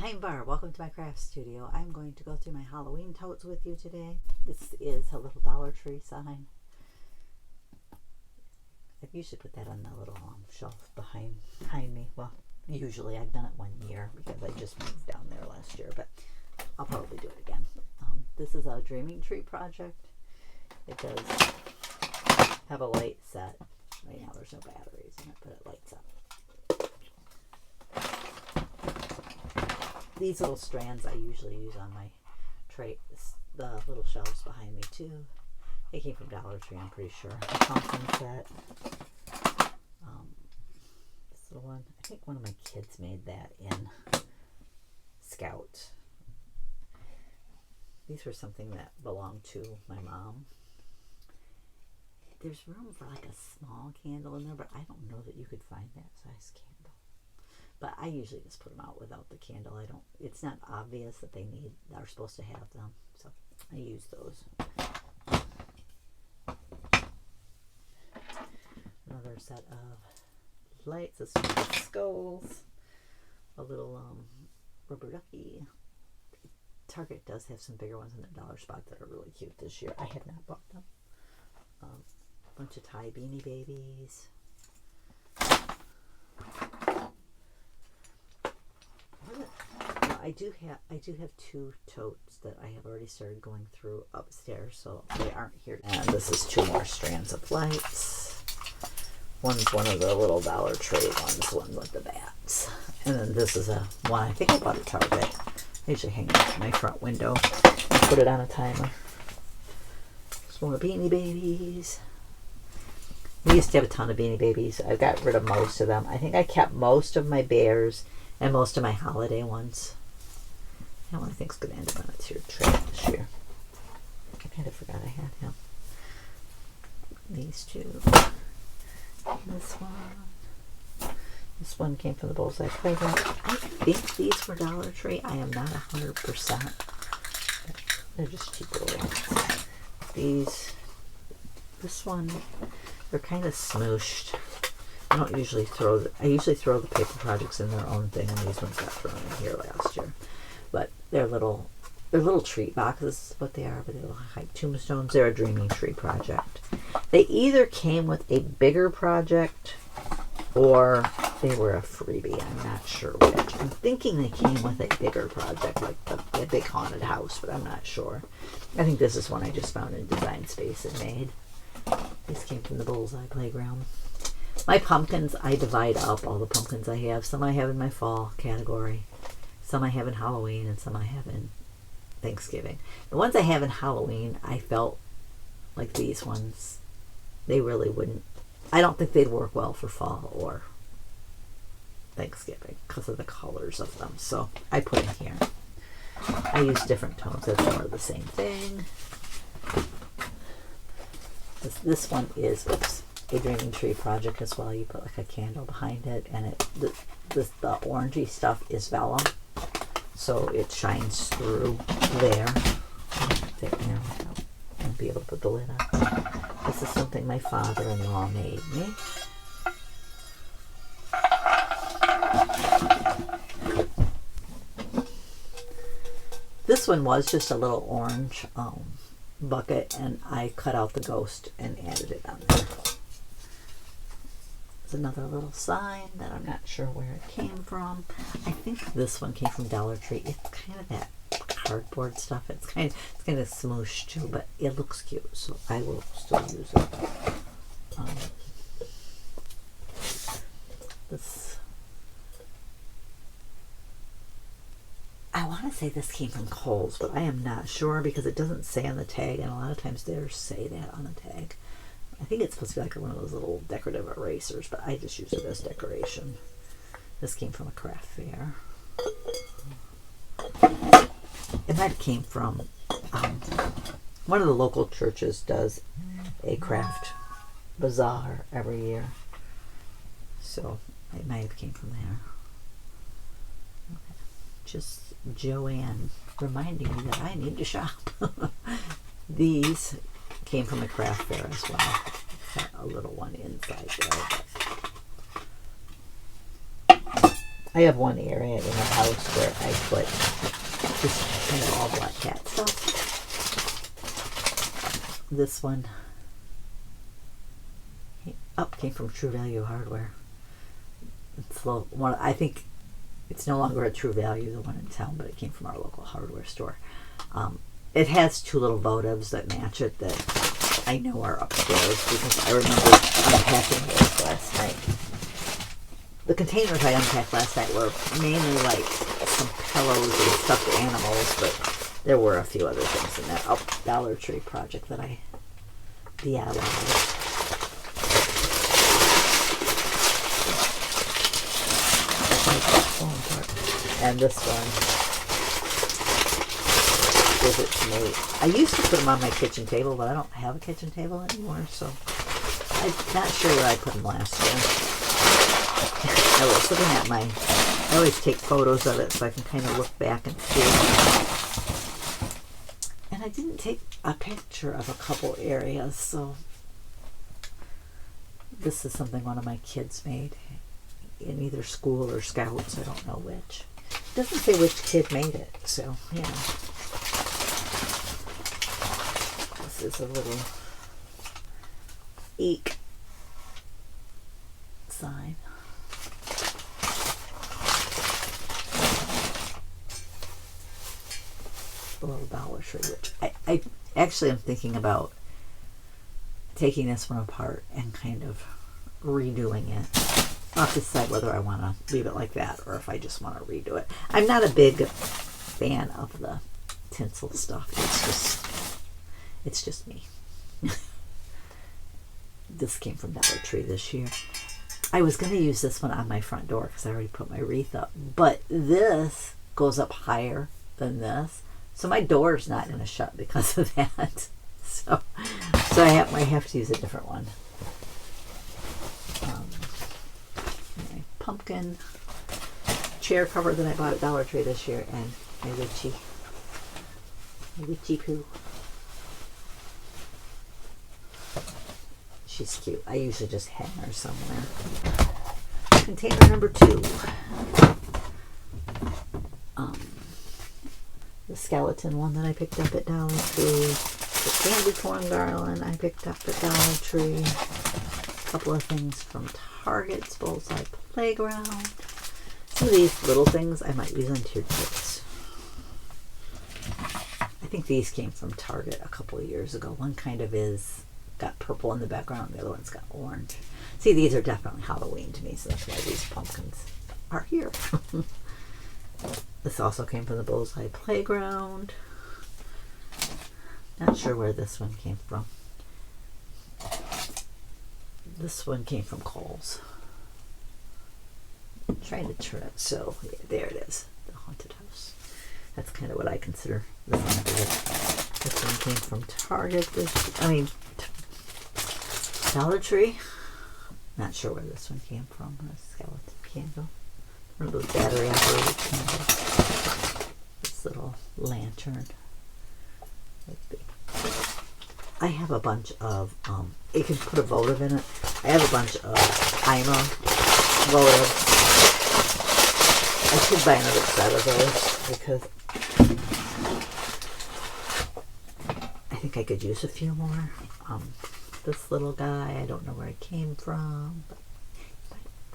I'm Barb. Welcome to my craft studio. I'm going to go through my Halloween totes with you today. This is a little Dollar Tree sign. I usually put that on the little shelf behind me. Well, usually I've done it 1 year because I just moved down there last year, but I'll probably do it again. This is a dreaming tree project. It does have a light set. Right now there's no batteries in it, but it lights up. These little strands I usually use on my tray, the little shelves behind me too. They came from Dollar Tree, I'm pretty sure. A pumpkin set. This little one, I think one of my kids made that in Scout. These were something that belonged to my mom. There's room for like a small candle in there, but I don't know that you could find that size candle. But I usually just put them out without the candle. It's not obvious that they're supposed to have them. So I use those. Another set of lights. This one with skulls. A little rubber ducky. Target does have some bigger ones in the dollar spot that are really cute this year. I have not bought them. A bunch of Thai beanie babies. I do have 2 totes that I have already started going through upstairs, so they aren't here. And this is 2 more strands of lights. One's one of the little Dollar Tree ones, one with the bats. And then this is one I think I bought at Target. I usually hang it at my front window and put it on a timer. Some more Beanie Babies. We used to have a ton of Beanie Babies. I got rid of most of them. I think I kept most of my bears and most of my holiday ones. That one I think is going to end up on a tiered tray this year. I kind of forgot I had him. These 2. This one. This one came from the Bullseye Playground. I think these were Dollar Tree. I am not 100%. They're just cheap little ones. This one, they're kind of smooshed. I usually throw the paper projects in their own thing, and these ones got thrown in here last year. But they're little treat boxes, is what they are, but they look like tombstones. They're a dreaming tree project. They either came with a bigger project or they were a freebie. I'm not sure which. I'm thinking they came with a bigger project, like a big haunted house, but I'm not sure. I think this is one I just found in Design Space and made. These came from the Bullseye Playground. My pumpkins, I divide up all the pumpkins I have. Some I have in my fall category. Some I have in Halloween, and some I have in Thanksgiving. The ones I have in Halloween, I felt like these ones, they really wouldn't. I don't think they'd work well for fall or Thanksgiving because of the colors of them. So I put them here. I use different tones that are the same thing. This one is a dreaming tree project as well. You put like a candle behind it, and the orangey stuff is vellum, so it shines through there. I won't be able to put the lid on. This is something my father-in-law made me. This one was just a little orange bucket, and I cut out the ghost and added it on there. There's another little sign that I'm not sure where it came from. I think this one came from Dollar Tree. It's kind of that cardboard stuff. It's kind of smooshed too, but it looks cute, so I will still use it. I want to say this came from Kohl's, but I am not sure because it doesn't say on the tag, and a lot of times they say that on the tag. I think it's supposed to be like one of those little decorative erasers, but I just use it as decoration. This came from a craft fair. It might have came from one of the local churches does a craft bazaar every year, so it might have came from there. Okay. Just Joanne reminding me that I need to shop. These came from a craft fair as well. Got a little one inside there. I have one area in the house where I put just kind of all black cat stuff. This one came from True Value Hardware. It's a little, one. I think it's no longer a True Value, the one in town, but it came from our local hardware store. It has two little votives that match it that I know are upstairs because I remember unpacking those last night. The containers I unpacked last night were mainly like some pillows and stuffed animals, but there were a few other things in that Dollar Tree project that I DIY'd. And this one gives it to me. I used to put them on my kitchen table, but I don't have a kitchen table anymore, so I'm not sure where I put them last year. I was looking at I always take photos of it so I can kind of look back and see. And I didn't take a picture of a couple areas, so this is something one of my kids made in either school or scouts, I don't know which. It doesn't say which kid made it, so yeah. This is a little eek sign. A little Dollar Tree, which I actually am thinking about taking this one apart and kind of redoing it. I'll have to decide whether I want to leave it like that or if I just want to redo it. I'm not a big fan of the tinsel stuff. It's just me. This came from Dollar Tree this year. I was going to use this one on my front door because I already put my wreath up, but this goes up higher than this, so my door's not going to shut because of that. So I might have to use a different one. Pumpkin chair cover that I bought at Dollar Tree this year, and my witchy poo. She's cute. I usually just hang her somewhere. Container number 2. The skeleton one that I picked up at Dollar Tree. The candy corn garland I picked up at Dollar Tree. A couple of things from Target's Bullseye Playground. Some of these little things I might use on tiered kits. I think these came from Target a couple of years ago. One kind of got purple in the background, the other one's got orange. See, these are definitely Halloween to me, so that's why these pumpkins are here. This also came from the Bullseye Playground. Not sure where this one came from. This one came from Kohl's. I'm trying to turn it so yeah, there it is, the haunted house. That's kind of what I consider this one to be. This one came from Target. Dollar Tree. Not sure where this one came from. A skeleton candle. One of those battery operated candles. This little lantern. I have a bunch of, you can put a votive in it. I have a bunch of IMA votives. I should buy another set of those because I think I could use a few more. This little guy, I don't know where it came from, but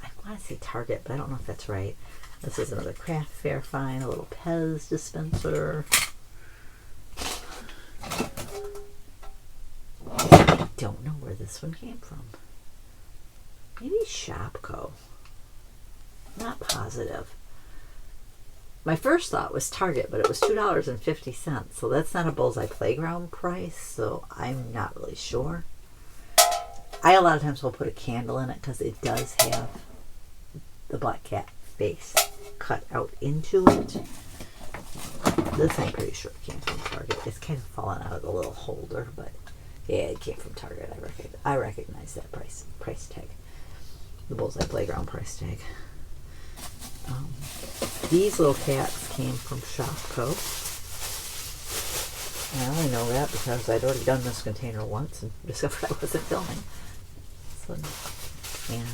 I want to say Target, but I don't know if that's right. This is another craft fair find, a little Pez dispenser. I don't know where this one came from. Maybe Shopko. Not positive. My first thought was Target, but it was $2.50, so that's not a Bullseye Playground price, so I'm not really sure. I a lot of times will put a candle in it because it does have the black cat face cut out into it. This I'm pretty sure it came from Target. It's kind of fallen out of the little holder, but yeah, it came from Target. I recognize that price tag. The Bullseye Playground price tag. These little cats came from Shopko. I only know that because I'd already done this container once and discovered I wasn't filming. So, and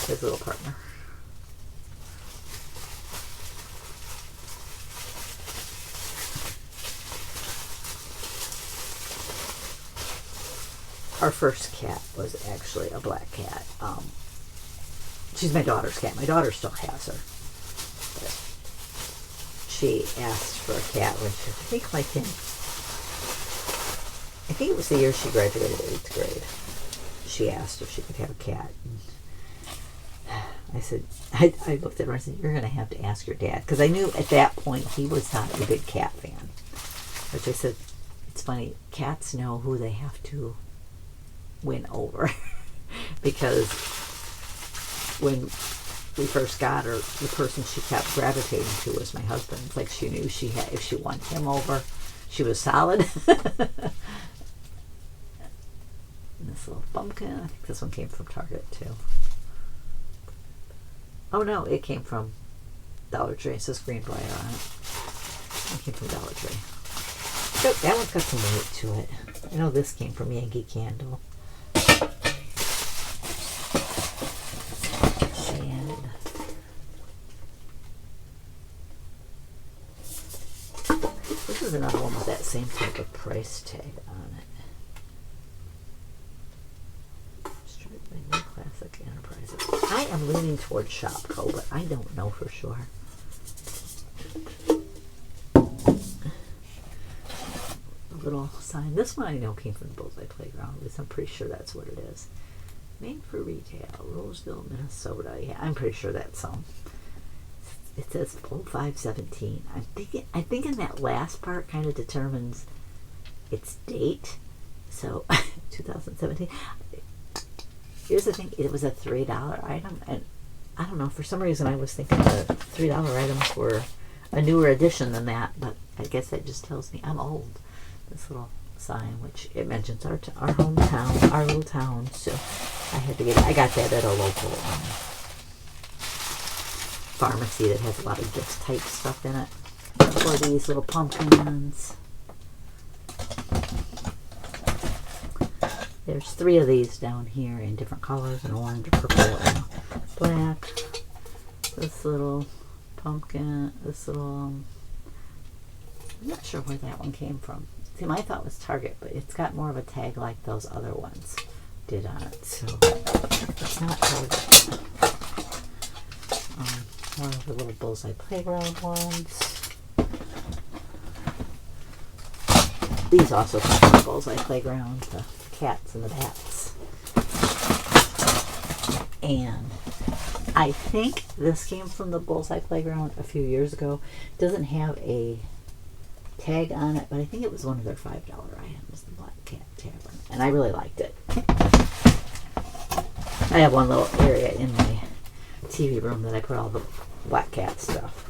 his little partner. our first cat was actually a black cat. She's my daughter's cat. My daughter still has her. But she asked for a cat when she, I think it was the year she graduated 8th grade. She asked if she could have a cat. And I said, I looked at her and I said, you're going to have to ask your dad. Because I knew at that point he was not a big cat fan. Which I said, it's funny, cats know who they have to win over. Because when we first got her, the person she kept gravitating to was my husband. It's like she knew she had, if she won him over, she was solid. This little pumpkin, I think this one came from Target too. Oh no, it came from Dollar Tree. It says green briar on it. It came from Dollar Tree. So that one's got some weight to it. I know this came from Yankee Candle. And this is another one with that same type of price tag on it. Classic Enterprises. I am leaning towards Shopko, but I don't know for sure. A little sign. This one I know came from the Bullseye Playground. At least I'm pretty sure that's what it is. Made for retail, Roseville, Minnesota. Yeah, I'm pretty sure that's it says 0517. I'm thinking that last part kind of determines its date. So 2017. Here's the thing, it was a $3 item, and I don't know, for some reason I was thinking the $3 items were a newer edition than that, but I guess that just tells me I'm old. This little sign, which it mentions our hometown, our little town, so I had to get it. I got that at a local pharmacy that has a lot of gift type stuff in it. For these little pumpkins. There's 3 of these down here in different colors, and orange, purple, and black. This little pumpkin, this little, I'm not sure where that one came from. See, my thought was Target, but it's got more of a tag like those other ones did on it, so it's not Target. One of the little Bullseye Playground ones. These also come from the Bullseye Playground, the cats and the bats. And I think this came from the Bullseye Playground a few years ago. It doesn't have a tag on it, but I think it was one of their $5 items, the Black Cat Tavern. And I really liked it. I have one little area in my TV room that I put all the Black Cat stuff.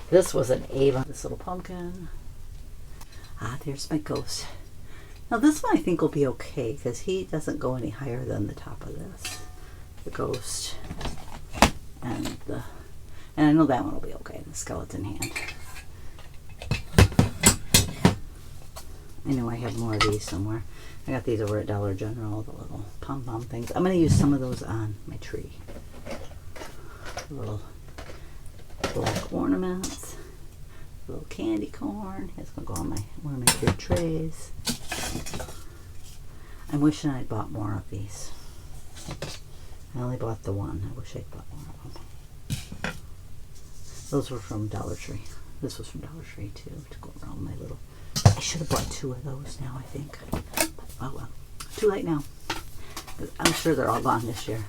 This was an Avon, this little pumpkin. Ah, there's my ghost. Now this one I think will be okay because he doesn't go any higher than the top of this. The ghost and I know that one will be okay, the skeleton hand. I know I have more of these somewhere. I got these over at Dollar General, the little pom-pom things. I'm going to use some of those on my tree. Little black ornaments. Little candy corn. It's going to go on one of my big trays. I'm wishing I'd bought more of these. I only bought the one. I wish I'd bought more of them. Those were from Dollar Tree. This was from Dollar Tree too, to go around my little... I should have bought 2 of those now, I think. Oh well. Too late now. I'm sure they're all gone this year.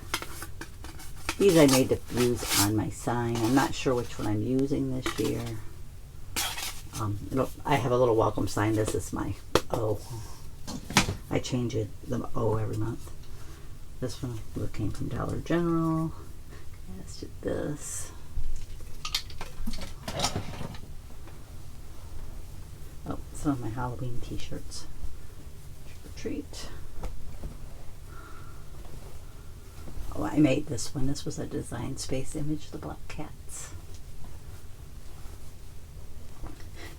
These I made to use on my sign. I'm not sure which one I'm using this year. I have a little welcome sign. This is my O. I change it, the O, every month. This one came from Dollar General. Let's do this. Oh, some of my Halloween t-shirts. Trick or treat. Oh, I made this one. This was a Design Space image, the Black Cats.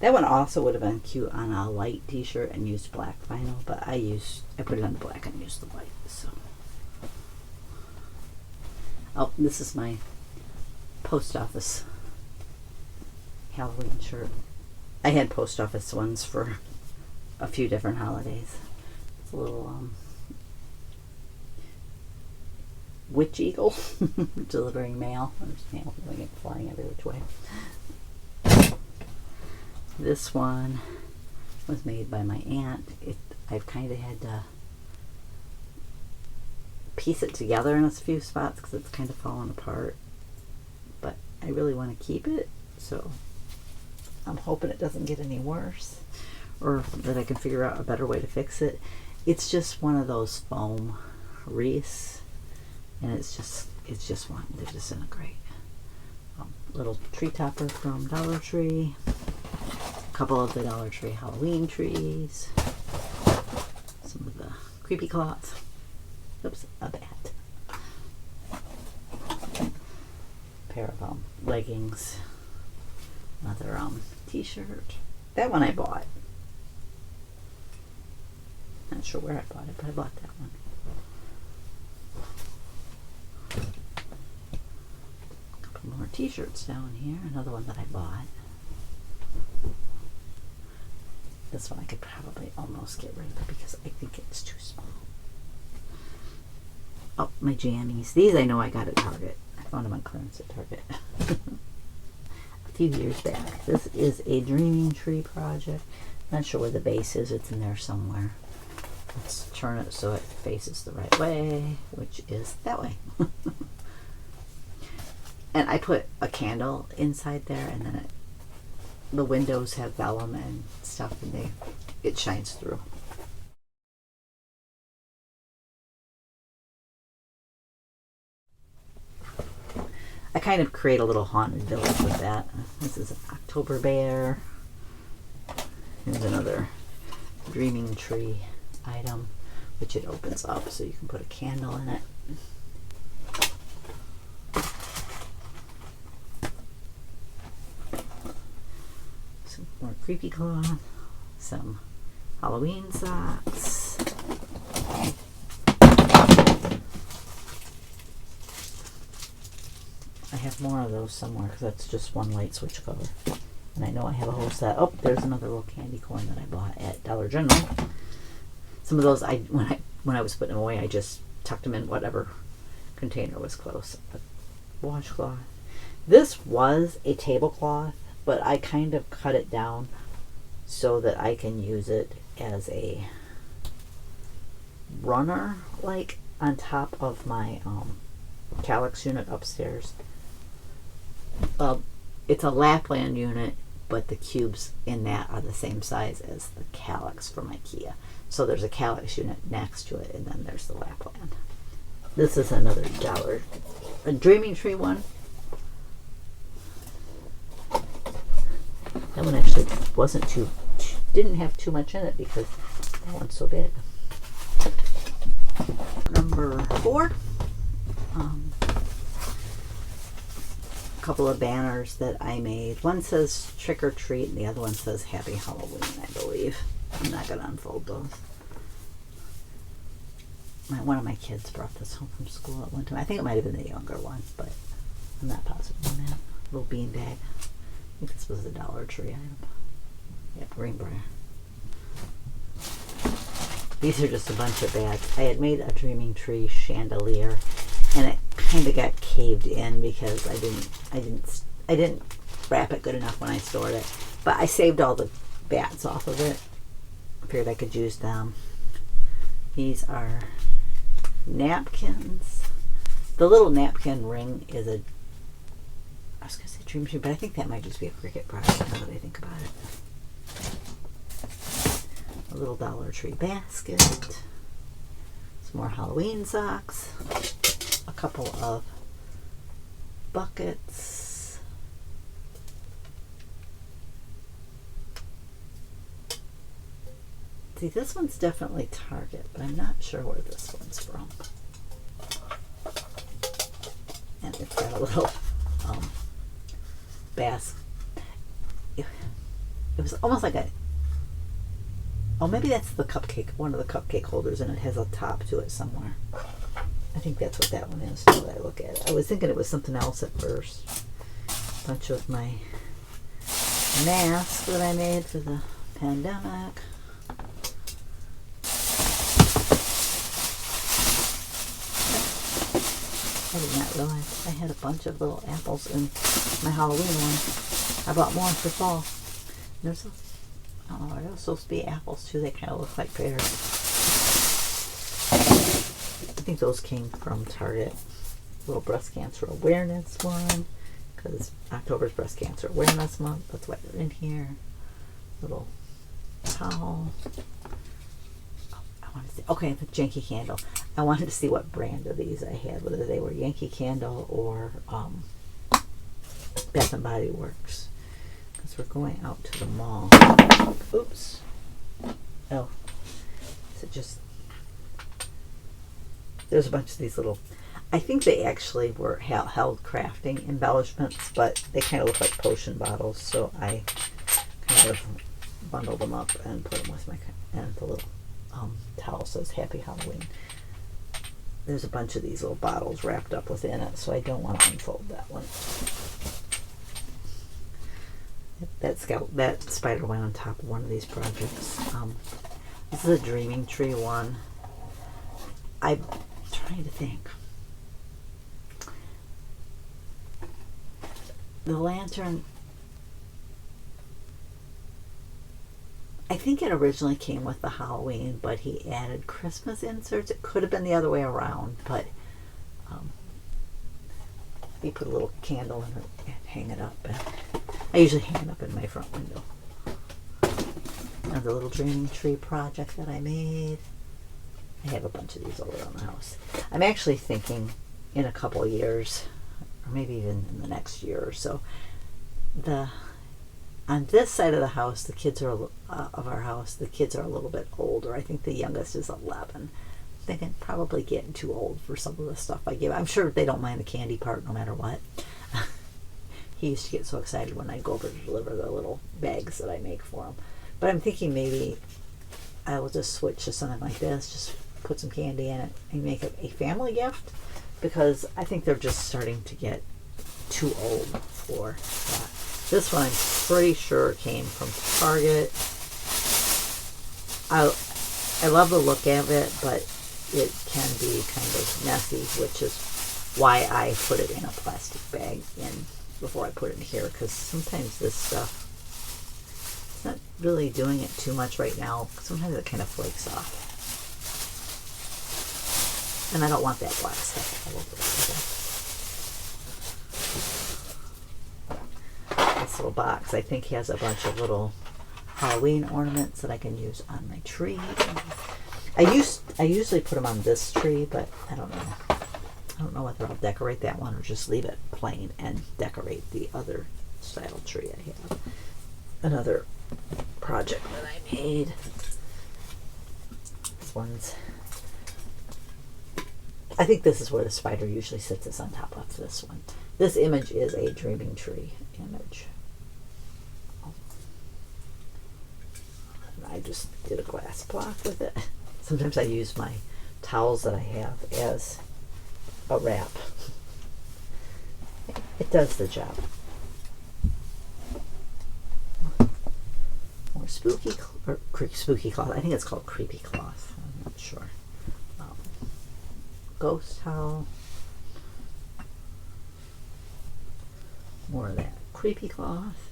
That one also would have been cute on a light t-shirt and used black vinyl, but I put it on the black and used the white, so. Oh, this is my post office Halloween shirt. I had post office ones for a few different holidays. It's a little witch eagle delivering mail. There's mail going flying every which way. This one was made by my aunt. I've kind of had to piece it together in a few spots because it's kind of falling apart. But I really want to keep it, so I'm hoping it doesn't get any worse, or that I can figure out a better way to fix it. It's just one of those foam wreaths, and it's just one. They're just in a great little tree topper from Dollar Tree. A couple of the Dollar Tree Halloween trees. Some of the creepy cloths. Oops, a bat. Pair of leggings. Another t-shirt. That one I bought. Not sure where I bought it, but I bought that one. A couple more t-shirts down here. Another one that I bought. This one I could probably almost get rid of because I think it's too small. Oh, my jammies. These I know I got at Target. I found them on clearance at Target. A few years back. This is a Dreaming Tree project. Not sure where the base is. It's in there somewhere. Let's turn it so it faces the right way, which is that way. And I put a candle inside there, and then the windows have vellum and stuff, and it shines through. I kind of create a little haunted village with that. This is an October bear. Here's another Dreaming Tree item, which it opens up so you can put a candle in it. Some more creepy cloth, some Halloween socks. I have more of those somewhere because that's just one light switch color. And I know I have a whole set. Oh, there's another little candy corn that I bought at Dollar General. Some of those, when I was putting them away, I just tucked them in whatever container was close. But washcloth. This was a tablecloth, but I kind of cut it down so that I can use it as a runner, like on top of my calyx unit upstairs. It's a Lapland unit, but the cubes in that are the same size as the calyx from IKEA. So there's a calyx unit next to it, and then there's the Lapland. This is another a Dreaming Tree one. That one actually didn't have too much in it because that one's so big. Number 4. Couple of banners that I made. One says trick or treat and the other one says happy Halloween, I believe. I'm not going to unfold those. One of my kids brought this home from school at one time. I think it might have been the younger one, but I'm not positive on that. Little bean bag. I think this was a Dollar Tree item. Yep, Greenbrier. These are just a bunch of bags. I had made a Dreaming Tree chandelier, and it kind of got caved in because I didn't wrap it good enough when I stored it. But I saved all the bats off of it. I figured I could use them. These are napkins. The little napkin ring is I was going to say Dream Tree, but I think that might just be a Cricut product now that I think about it. A little Dollar Tree basket. Some more Halloween socks. A couple of buckets. See, this one's definitely Target, but I'm not sure where this one's from. And it's got a little basket. It was almost like maybe that's the cupcake, one of the cupcake holders, and it has a top to it somewhere. I think that's what that one is now that I look at it. I was thinking it was something else at first. A bunch of my masks that I made for the pandemic. I did not realize I had a bunch of little apples in my Halloween one. I bought more for fall. There's I don't know, are those supposed to be apples too? They kind of look like pears. I think those came from Target. Little breast cancer awareness one, because October's breast cancer awareness month. That's why they're in here. Little towel. Okay, the Yankee Candle. I wanted to see what brand of these I had, whether they were Yankee Candle or Bath and Body Works, because we're going out to the mall. Oops. Oh, is it just? There's a bunch of these little. I think they actually were held crafting embellishments, but they kind of look like potion bottles, so I kind of bundled them up and put them with my and the little towel says Happy Halloween. There's a bunch of these little bottles wrapped up within it, so I don't want to unfold that one. That spider went on top of one of these projects. This is a Dreaming Tree one. I'm trying to think. The lantern, I think it originally came with the Halloween, but he added Christmas inserts. It could have been the other way around, but he put a little candle in it and hang it up. And I usually hang it up in my front window. Another little Dreaming Tree project that I made. I have a bunch of these all around the house. I'm actually thinking in a couple of years, or maybe even in the next year or so, on this side of the house, the kids are of our house, the kids are a little bit older. I think the youngest is 11. They can probably get too old for some of the stuff I give. I'm sure they don't mind the candy part no matter what. He used to get so excited when I go over to deliver the little bags that I make for him. But I'm thinking maybe I will just switch to something like this, just put some candy in it and make it a family gift, because I think they're just starting to get too old for that. This one I'm pretty sure came from Target. I love the look of it, but it can be kind of messy, which is why I put it in a plastic bag before I put it in here, because sometimes this stuff, it's not really doing it too much right now. Sometimes it kind of flakes off. And I don't want that glass head all over it. This little box, I think, has a bunch of little Halloween ornaments that I can use on my tree. I usually put them on this tree, but I don't know. I don't know whether I'll decorate that one or just leave it plain and decorate the other style tree I have. Another project that I made. This one's, I think this is where the spider usually sits, is on top of this one. This image is a Dreaming Tree image. And I just did a glass block with it. Sometimes I use my towels that I have as a wrap. It does the job. More spooky cloth. I think it's called creepy cloth. I'm not sure. Ghost towel. More of that creepy cloth.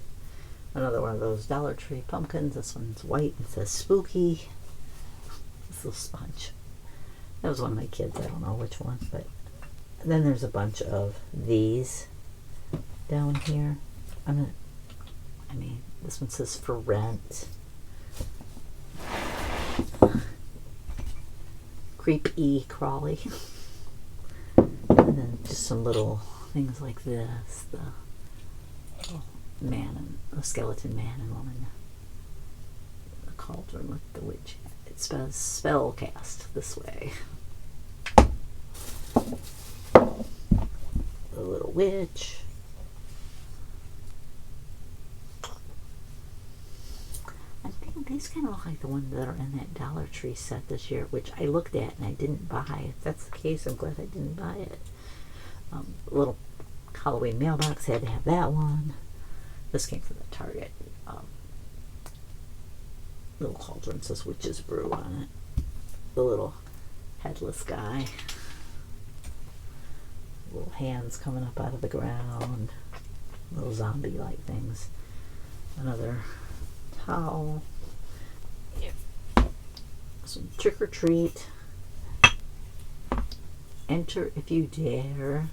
Another one of those Dollar Tree pumpkins. This one's white and says spooky. This little sponge. That was one of my kids. I don't know which one, but then there's a bunch of these down here. This one says for rent. Creepy crawly. And then just some little things like this. The a skeleton man and woman. The cauldron with the witch. It spells spell cast this way. The little witch. I think these kind of look like the ones that are in that Dollar Tree set this year, which I looked at and I didn't buy. If that's the case, I'm glad I didn't buy it. Little Halloween mailbox, had to have that one. This came from the Target. Little cauldron says witch's brew on it. The little headless guy. Little hands coming up out of the ground. Little zombie-like things. Another towel. Some trick or treat. Enter if you dare.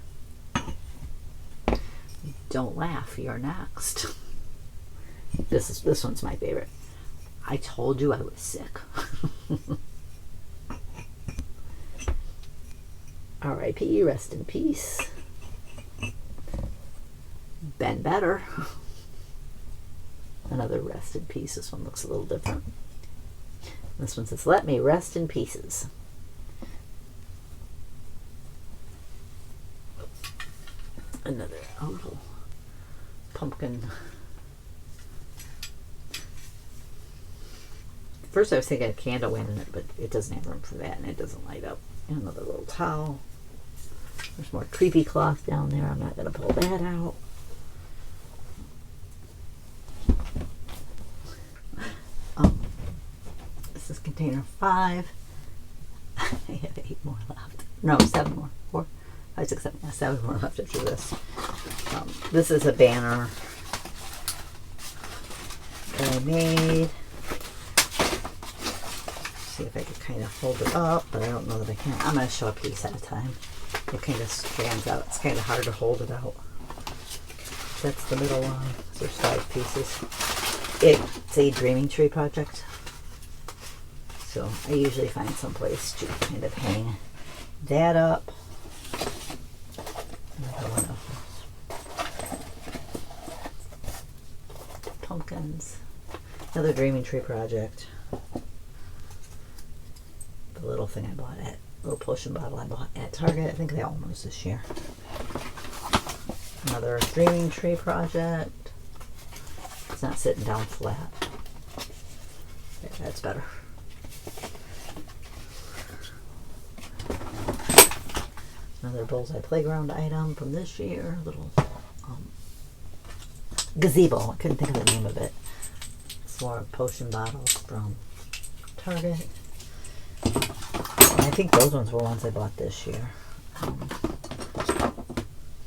Don't laugh, you're next. This one's my favorite. I told you I was sick. R.I.P. Rest in peace. Been better. Another rest in peace. This one looks a little different. This one says, let me rest in pieces. Another little pumpkin. First I was thinking a candle went in it, but it doesn't have room for that and it doesn't light up. And another little towel. There's more creepy cloth down there. I'm not going to pull that out. This is container 5. I have 8 more left. No, 7 more. 4, 5, 6, 7. Yeah, 7 more left after this. This is a banner that I made. See if I can kind of hold it up, but I don't know that I can. I'm going to show a piece at a time. It kind of stands out. It's kind of hard to hold it out. That's the middle one. So there's 5 pieces. It's a dreaming tree project. So I usually find some place to kind of hang that up. Another one of pumpkins. Another dreaming tree project. The little thing I bought at, little potion bottle I bought at Target. I think they all was this year. Another dreaming tree project. It's not sitting down flat. Okay, that's better. Another Bullseye Playground item from this year. Little gazebo. I couldn't think of the name of it. It's more potion bottles from Target. And I think those ones were ones I bought this year.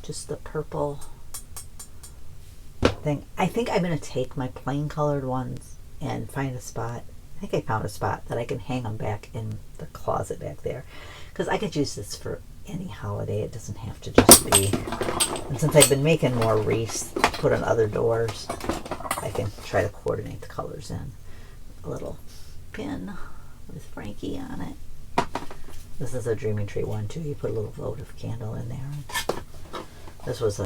Just the purple thing. I think I'm going to take my plain colored ones and find a spot. I think I found a spot that I can hang them back in the closet back there. Because I could use this for any holiday. It doesn't have to just be. And since I've been making more wreaths to put on other doors, I can try to coordinate the colors in. A little pin with Frankie on it. This is a dreaming tree one too. You put a little votive candle in there. This was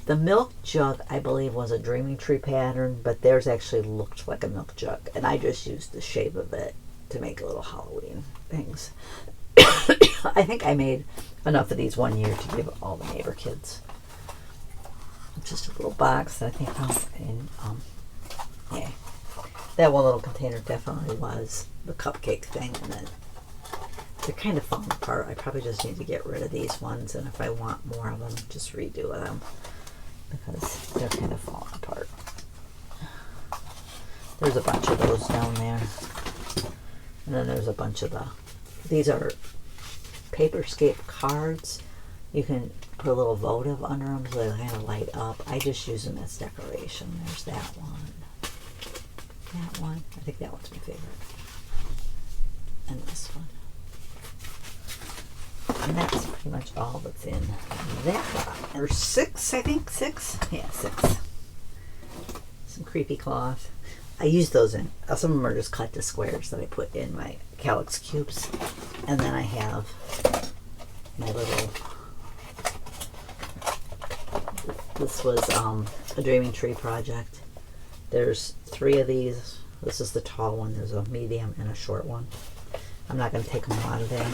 the milk jug, I believe, was a dreaming tree pattern, but theirs actually looked like a milk jug, and I just used the shape of it to make little Halloween things. I think I made enough of these one year to give all the neighbor kids. Just a little box that I think found in yeah. That one little container definitely was the cupcake thing, and then they're kind of falling apart. I probably just need to get rid of these ones, and if I want more of them, just redo them because they're kind of falling apart. There's a bunch of those down there, and then there's a bunch of these are Paperscape cards. You can put a little votive under them so they kind of light up. I just use them as decoration. There's that one. That one. I think that one's my favorite. And this one. And that's pretty much all that's in that box. There's 6, I think. 6? Yeah, 6. Some creepy cloth. I use those in. Some of them are just cut to squares that I put in my calyx cubes. And then I have my little. This was a dreaming tree project. There's 3 of these. This is the tall one. There's a medium and a short one. I'm not going to take them all out of there.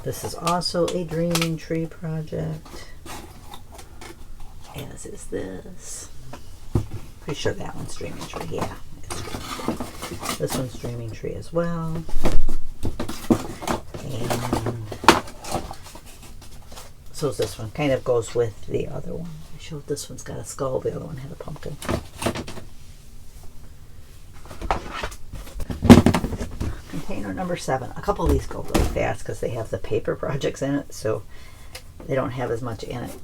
This is also a dreaming tree project. As is this. Pretty sure that one's dreaming tree. Yeah. It's dreaming tree. This one's dreaming tree as well. And so is this one. Kind of goes with the other one. I showed this one's got a skull. The other one had a pumpkin. container number 7. A couple of these go really fast because they have the paper projects in it, so they don't have as much in it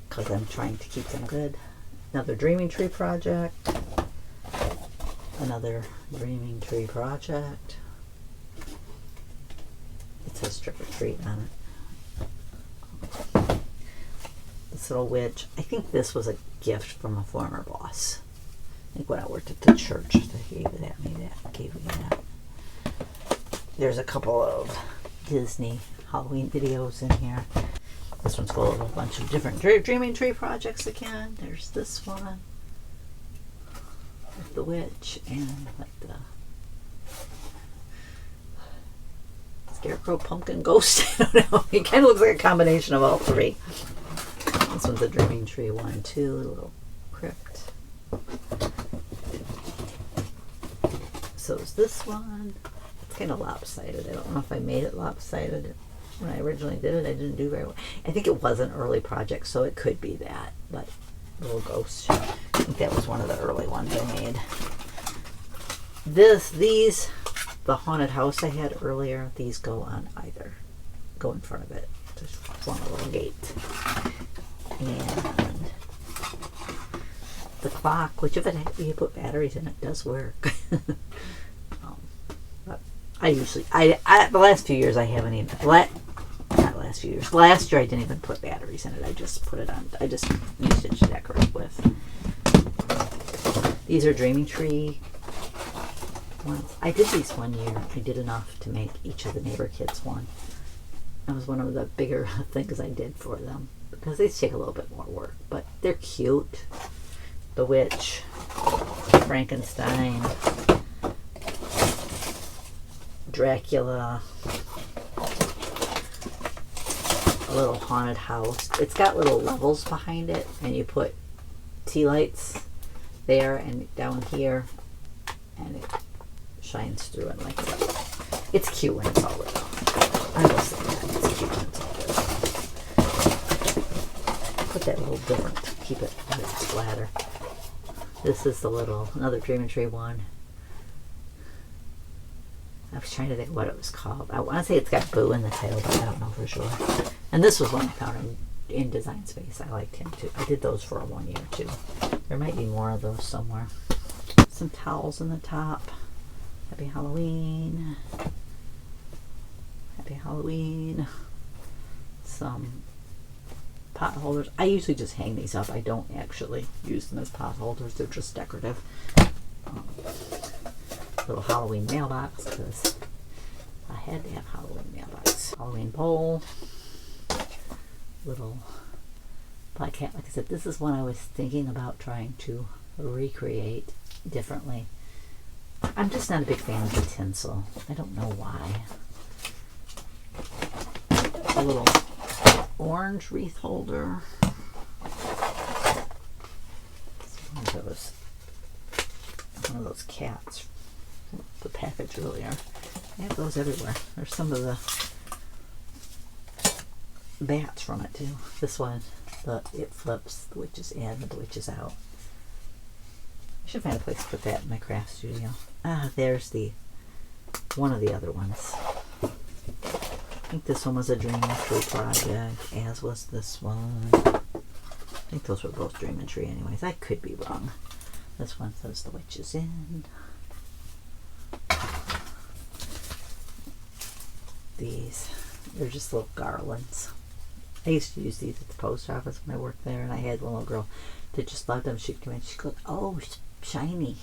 because I'm trying to keep them good. Another Dreaming Tree project. Another Dreaming Tree project. It says Trick or Treat on it. This little witch. I think this was a gift from a former boss. I think when I worked at the church, they gave me that. There's a couple of Disney Halloween videos in here. This one's full of a bunch of different Dreaming Tree projects again. There's this one with the witch and like the scarecrow, pumpkin, ghost. I don't know. It kind of looks like a combination of all 3. This one's a Dreaming Tree 1, 2, a little crypt. So is this one. It's kind of lopsided. I don't know if I made it lopsided when I originally did it. I didn't do very well. I think it was an early project, so it could be that. But little ghost. I think that was one of the early ones I made. These, the haunted house I had earlier, these go on either. Go in front of it. Just form a little gate. And the clock, which if you put batteries in it, does work. But I usually, the last few years I haven't even, not last few years, last year I didn't even put batteries in it. I just put it on, I just used it to decorate with. These are Dreaming Tree ones. I did these one year. I did enough to make each of the neighbor kids one. That was one of the bigger things I did for them because they take a little bit more work, but they're cute. The witch, Frankenstein, Dracula, a little haunted house. It's got little levels behind it, and you put tea lights there and down here, and it shines through and like that. It's cute when it's all lit up. I will say that. It's cute when it's all lit up. Put that a little different to keep it a bit flatter. This is the little, another Dreaming Tree one. I was trying to think what it was called. I want to say it's got Boo in the tail, but I don't know for sure. And this was one I found in Design Space. I liked him too. I did those for 1 year too. There might be more of those somewhere. Some towels in the top. Happy Halloween. Happy Halloween. Some pot holders. I usually just hang these up. I don't actually use them as pot holders. They're just decorative. Little Halloween mailbox because I had to have Halloween mailbox. Halloween bowl. Little black cat. Like I said, this is one I was thinking about trying to recreate differently. I'm just not a big fan of the tinsel. I don't know why. A little orange wreath holder. That was one of those cats from the package earlier. I have those everywhere. There's some of the bats from it too. This one, it flips, the witch is in, the witch is out. I should find a place to put that in my craft studio. Ah, there's one of the other ones. I think this one was a Dreaming Tree project, as was this one. I think those were both Dreaming Tree anyways. I could be wrong. This one says the witch is in. These, they're just little garlands. I used to use these at the post office when I worked there, and I had one little girl that just loved them. She'd come in, she'd go, "Oh, shiny."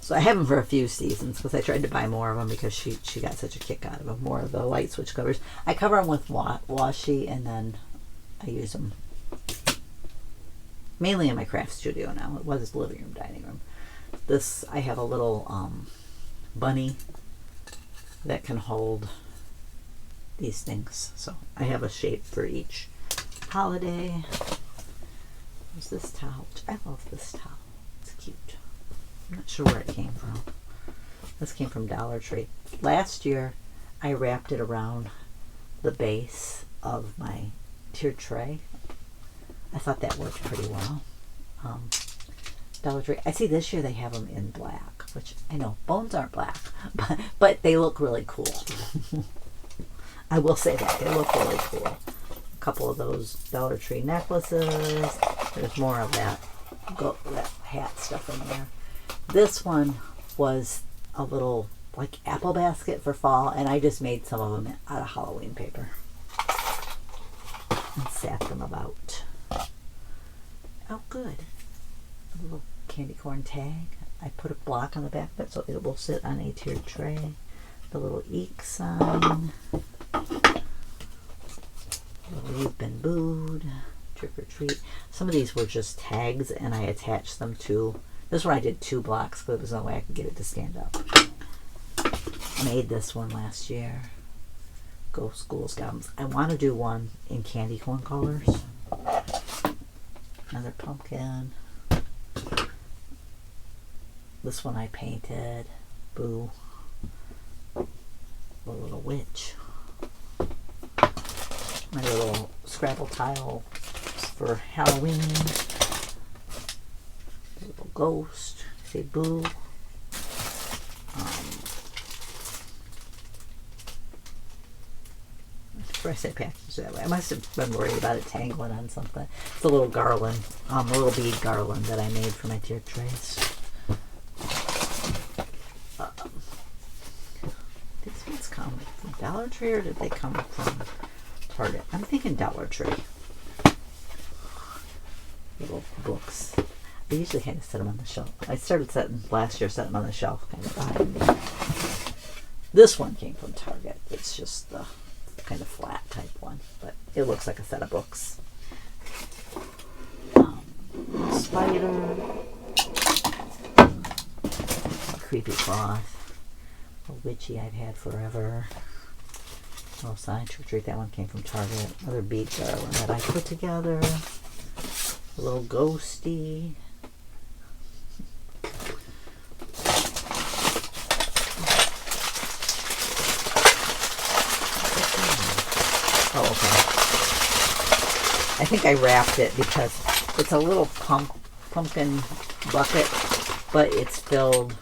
So I have them for a few seasons because I tried to buy more of them because she got such a kick out of them. More of the light switch covers. I cover them with washi, and then I use them mainly in my craft studio now. It was living room, dining room. This, I have a little bunny that can hold these things. So I have a shape for each holiday. There's this towel. I love this towel. It's cute. I'm not sure where it came from. This came from Dollar Tree. Last year, I wrapped it around the base of my tiered tray. I thought that worked pretty well. Dollar Tree. I see this year they have them in black, which I know bones aren't black, but they look really cool. I will say that they look really cool. A couple of those Dollar Tree necklaces. There's more of that hat stuff in there. This one was a little like apple basket for fall, and I just made some of them out of Halloween paper and sat them about. Oh, good. A little candy corn tag. I put a block on the back of it so it will sit on a tiered tray. The little eek sign. You've been booed. Trick or treat. Some of these were just tags, and I attached them to. This one I did 2 blocks because there was no way I could get it to stand up. Made this one last year. Go School Scouts. I want to do one in candy corn colors. Another pumpkin. This one I painted. Boo. A little witch. My little Scrabble tile for Halloween. A little ghost. Say boo. First I packaged it that way. I must have been worried about it tangling on something. It's a little garland, a little bead garland that I made for my tiered trays. These ones come from Dollar Tree, or did they come from Target? I'm thinking Dollar Tree. Little books. I usually kind of set them on the shelf. I started setting last year, setting them on the shelf kind of behind me. This one came from Target. It's just the kind of flat type one, but it looks like a set of books. Spider, creepy cloth, a witchy I've had forever. Oh, sign trick or treat. That one came from Target. Another bead garland that I put together. A little ghosty. Oh, okay. I think I wrapped it because it's a little pumpkin bucket, but it's filled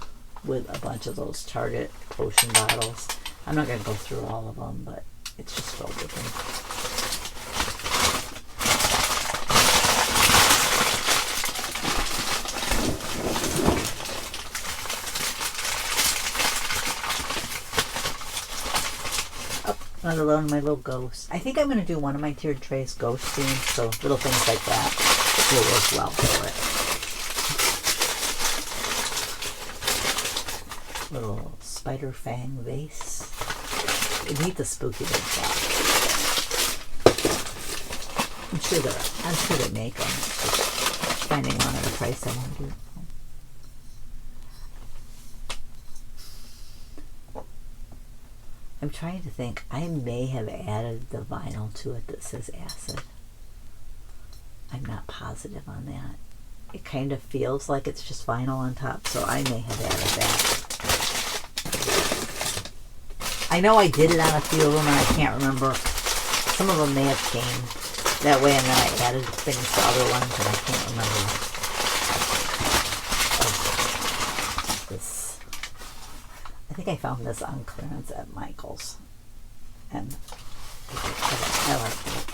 with a bunch of those Target potion bottles. I'm not going to go through all of them, but it's just filled with them. Another one of my little ghosts. I think I'm going to do one of my tiered trays ghost themed, so little things like that will work well for it. Little spider fang vase. You need the spooky big box. I'm sure they make them. Just finding one at a price I want to do. I'm trying to think. I may have added the vinyl to it that says acid. I'm not positive on that. It kind of feels like it's just vinyl on top, so I may have added that. I know I did it on a few of them, and I can't remember. Some of them may have changed that way, and then I added things to other ones, and I can't remember. This. I think I found this on clearance at Michael's, and I like it.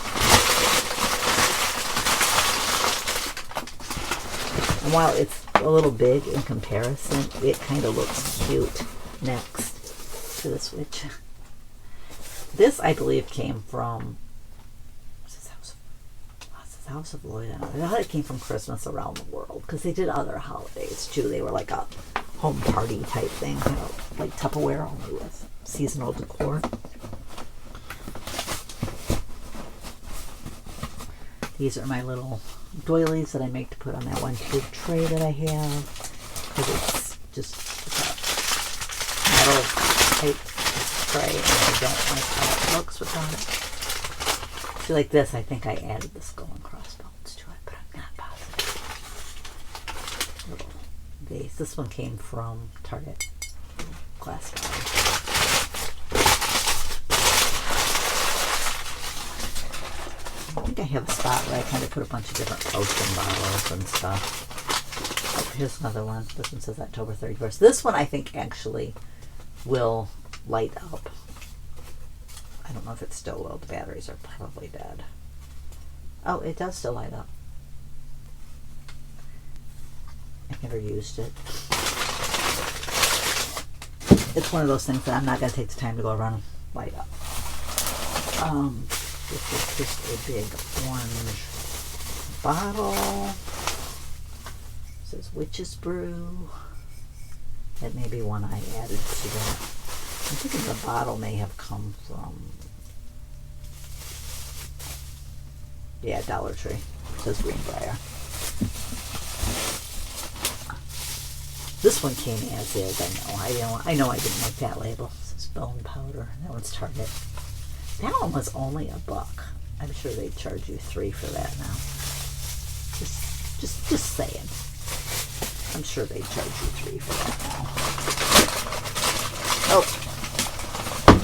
And while it's a little big in comparison, it kind of looks cute next to the Switch. This, I believe, came from House of Lloyd. I thought it came from Christmas Around the World, because they did other holidays too. They were like a home party type thing, you know, like Tupperware, only with seasonal decor. These are my little doilies that I make to put on that one tube tray that I have, because it's just a metal type tray, and I don't like how it looks without it. See, like this, I think I added the skull and crossbones to it, but I'm not positive. Little vase. This one came from Target. Glass bottle. I think I have a spot where I kind of put a bunch of different potion bottles and stuff. here's another one. This one says October 31st. This one I think actually will light up. I don't know if it still will. The batteries are probably dead. Oh, it does still light up. I've never used it. It's one of those things that I'm not going to take the time to go around and light up. This is just a big orange bottle. It says Witch's Brew. That may be one I added to that. I'm thinking the bottle may have come from, yeah, Dollar Tree. It says Greenbrier. This one came as is. I know I didn't make that label. This is bone powder. That one's Target. That one was only $1. I'm sure they charge you $3 for that now. Just saying. I'm sure they charge you $3 for that now. Oh,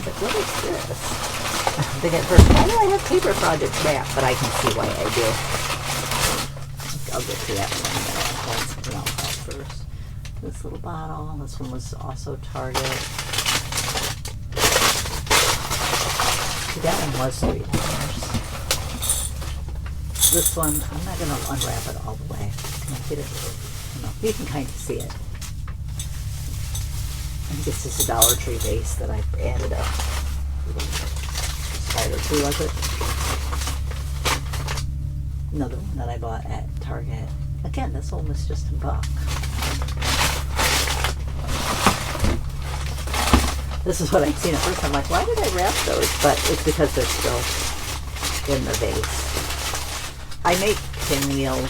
but what is this? They get first. Why do I have paper projects back? But I can see why I do. I'll get to that one in a minute. I'll pull something else out first. This little bottle. This one was also Target. See, that one was $3. This one, I'm not going to unwrap it all the way. Can I get it? No, you can kind of see it. I think it's just a Dollar Tree base that I've added a spider to, was it? Another one that I bought at Target. Again, this one was just $1. This is what I've seen at first. I'm like, why did I wrap those? But it's because they're still in the vase. I make pinwheels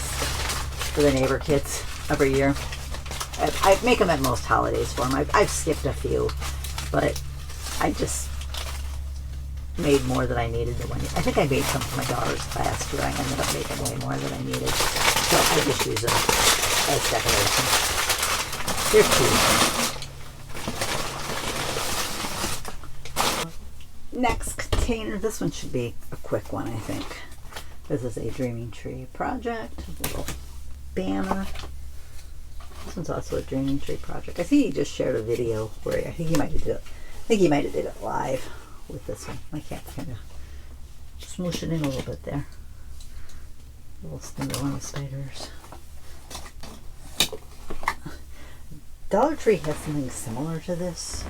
for the neighbor kids every year. I make them at most holidays for them. I've skipped a few, but I just made more than I needed to. I think I made some for my daughter's class too. I ended up making way more than I needed. So I just use them as decoration. They're cute. Next container. This one should be a quick one, I think. This is a Dreaming Tree project. A little banner. This one's also a Dreaming Tree project. I think he just shared a video where I think he might have did it live with this one. My cat's kind of smooshing in a little bit there. Little Cinderella spiders. Dollar Tree has something similar to this.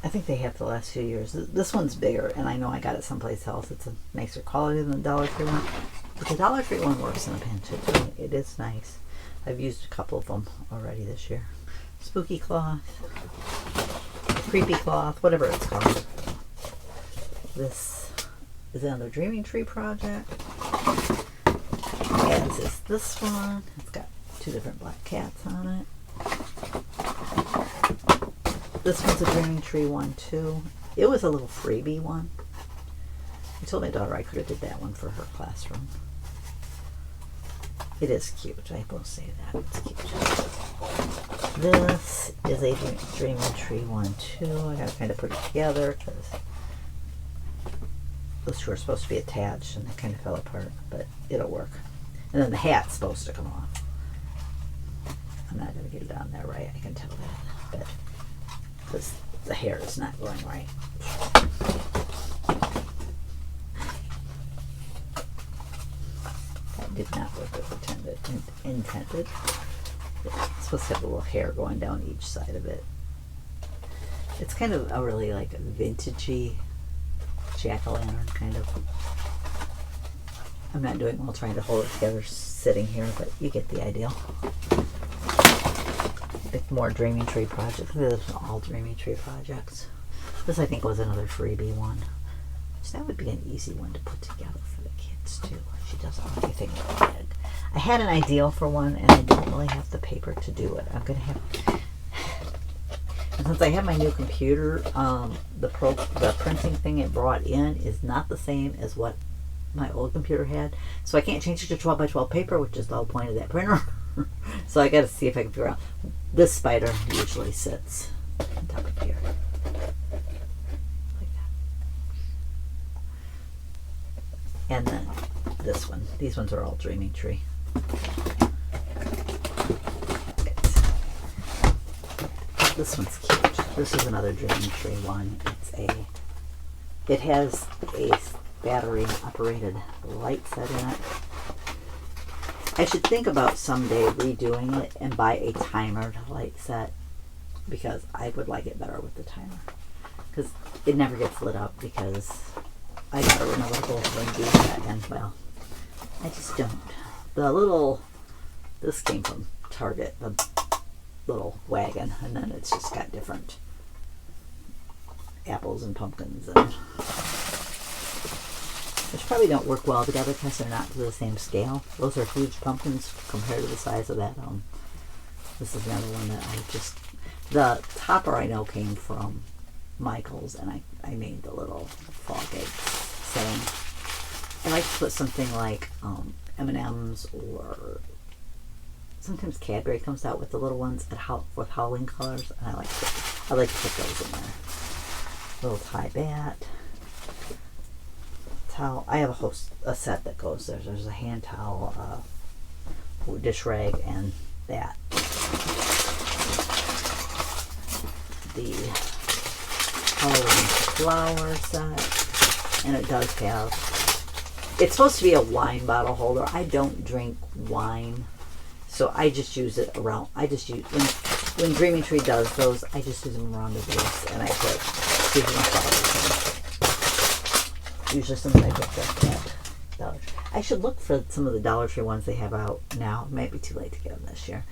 I think they have the last few years. This one's bigger, and I know I got it someplace else. It's a nicer quality than the Dollar Tree one. But the Dollar Tree one works in a pinch too. It is nice. I've used a couple of them already this year. Spooky cloth, creepy cloth, whatever it's called. This is another Dreaming Tree project. As is this one. It's got 2 different black cats on it. This one's a Dreaming Tree one too. It was a little freebie one. I told my daughter I could have did that one for her classroom. It is cute. I will say that. It's cute. This is a Dreaming Tree one too. I gotta kind of put it together because those two are supposed to be attached and they kind of fell apart, but it'll work. And then the hat's supposed to come off. I'm not gonna get it on there right. I can tell that, but because the hair is not going right. That did not work as intended. It's supposed to have a little hair going down each side of it. It's kind of a really like vintagey jack-o'-lantern kind of. I'm not doing well trying to hold it together sitting here, but you get the idea. More Dreaming Tree projects. These are all Dreaming Tree projects. This I think was another freebie one. So that would be an easy one to put together for the kids too. She doesn't want anything really big. I had an ideal for one and I don't really have the paper to do it. I'm gonna have, and since I have my new computer, the printing thing it brought in is not the same as what my old computer had. So I can't change it to 12 by 12 paper, which is the whole point of that printer. So I got to see if I can figure out. This spider usually sits on top of here, like that. And then this one. These ones are all Dreaming Tree. This one's cute. This is another Dreaming Tree one. It has a battery operated light set in it. I should think about someday redoing it and buy a timered light set, because I would like it better with the timer. Because it never gets lit up, because I got a removable thing do that, and well, I just don't. This came from Target, the little wagon, and then it's just got different apples and pumpkins, and which probably don't work well together because they're not to the same scale. Those are huge pumpkins compared to the size of that. This is another one that the topper I know came from Michael's, and I made the little fog eggs setting. I like to put something like M&M's, or sometimes Cadbury comes out with the little ones with Halloween colors, and I like to put those in there. Little tie bat, towel. I have a set that goes there. There's a hand towel, dish rag, and that. The Halloween flower set, and it does have. It's supposed to be a wine bottle holder. I don't drink wine, so I just use it around. I just use when Dreaming Tree does those. I just use them around the base, and I put seasonal flowers in. Usually something I picked up at Dollar Tree. I should look for some of the Dollar Tree ones they have out now. It might be too late to get them this year,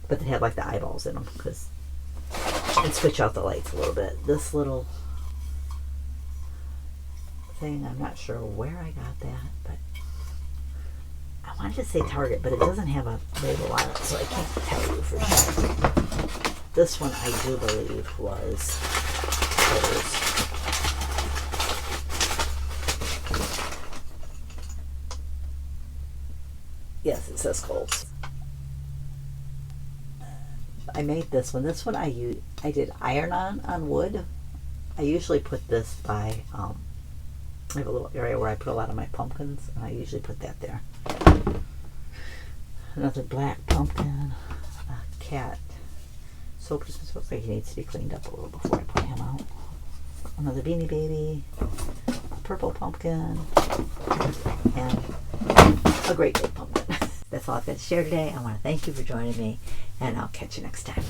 but they have like the eyeballs in them and switch out the lights a little bit. This little thing, I'm not sure where I got that, but I wanted to say Target, but it doesn't have a label on it, so I can't tell you for sure. This one I do believe was Kohl's. Yes, it says Kohl's. I made this one. This one I did iron on wood. I usually put this by I have a little area where I put a lot of my pumpkins, and I usually put that there. Another black pumpkin, a cat. So Christmas looks like he needs to be cleaned up a little before I put him out. Another Beanie Baby, a purple pumpkin, and a great big pumpkin. That's all I've got to share today. I want to thank you for joining me, and I'll catch you next time.